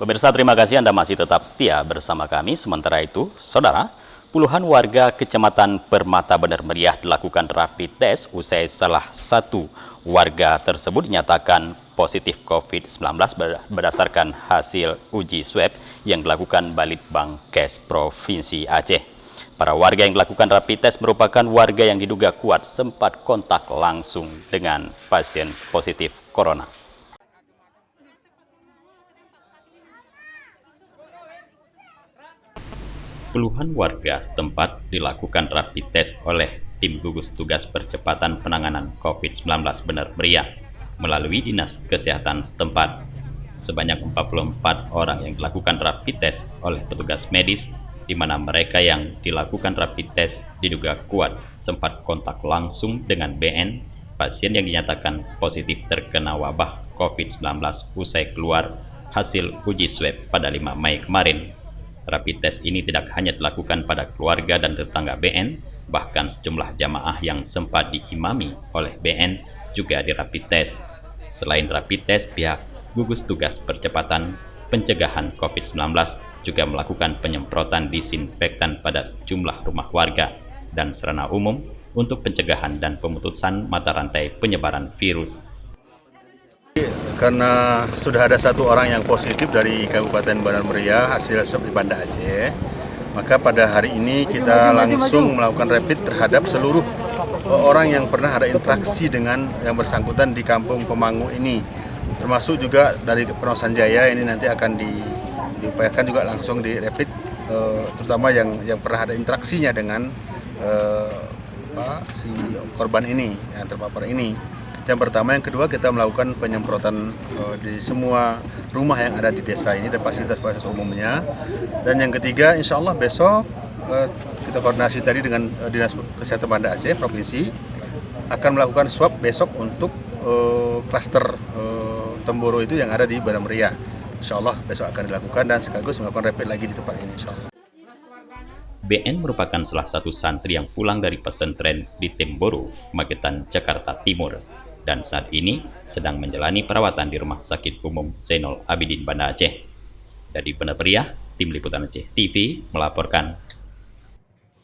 Pemirsa, terima kasih Anda masih tetap setia bersama kami. Sementara itu, Saudara, puluhan warga Kecamatan Permata Bener Meriah dilakukan rapid test usai salah satu warga tersebut dinyatakan positif COVID-19 berdasarkan hasil uji swab yang dilakukan Balitbangkes Provinsi Aceh. Para warga yang dilakukan rapid test merupakan warga yang diduga kuat sempat kontak langsung dengan pasien positif corona. Puluhan warga setempat dilakukan rapid test oleh tim gugus tugas percepatan penanganan COVID-19 Bener Meriah melalui Dinas Kesehatan setempat. Sebanyak 44 orang yang dilakukan rapid test oleh petugas medis, di mana mereka yang dilakukan rapid test diduga kuat sempat kontak langsung dengan BN, pasien yang dinyatakan positif terkena wabah COVID-19 usai keluar hasil uji swab pada 5 Mei kemarin. Rapid test ini tidak hanya dilakukan pada keluarga dan tetangga BN, bahkan sejumlah jamaah yang sempat diimami oleh BN juga dirapid test. Selain rapid test, pihak gugus tugas percepatan pencegahan COVID-19 juga melakukan penyemprotan disinfektan pada sejumlah rumah warga dan sarana umum untuk pencegahan dan pemutusan mata rantai penyebaran virus. Karena sudah ada satu orang yang positif dari Kabupaten Bener Meriah hasil swab di Banda Aceh, maka pada hari ini kita langsung melakukan rapid terhadap seluruh orang yang pernah ada interaksi dengan yang bersangkutan di Kampung Pemangu ini, termasuk juga dari Penosan Jaya ini nanti akan diupayakan juga langsung di rapid, terutama yang pernah ada interaksinya dengan si korban ini yang terpapar ini. Yang pertama, yang kedua kita melakukan penyemprotan di semua rumah yang ada di desa ini dan fasilitas-fasilitas umumnya. Dan yang ketiga, insya Allah besok kita koordinasi tadi dengan Dinas Kesehatan Banda Aceh Provinsi akan melakukan swab besok untuk klaster Temboro itu yang ada di Bener Meriah. Insya Allah besok akan dilakukan dan sekaligus melakukan rapid lagi di tempat ini insya Allah. BN merupakan salah satu santri yang pulang dari pesantren di Temboro, Magetan, Jakarta Timur, dan saat ini sedang menjalani perawatan di Rumah Sakit Umum Zainul Abidin Banda Aceh. Dari Bener Meriah, Tim Liputan Aceh TV melaporkan.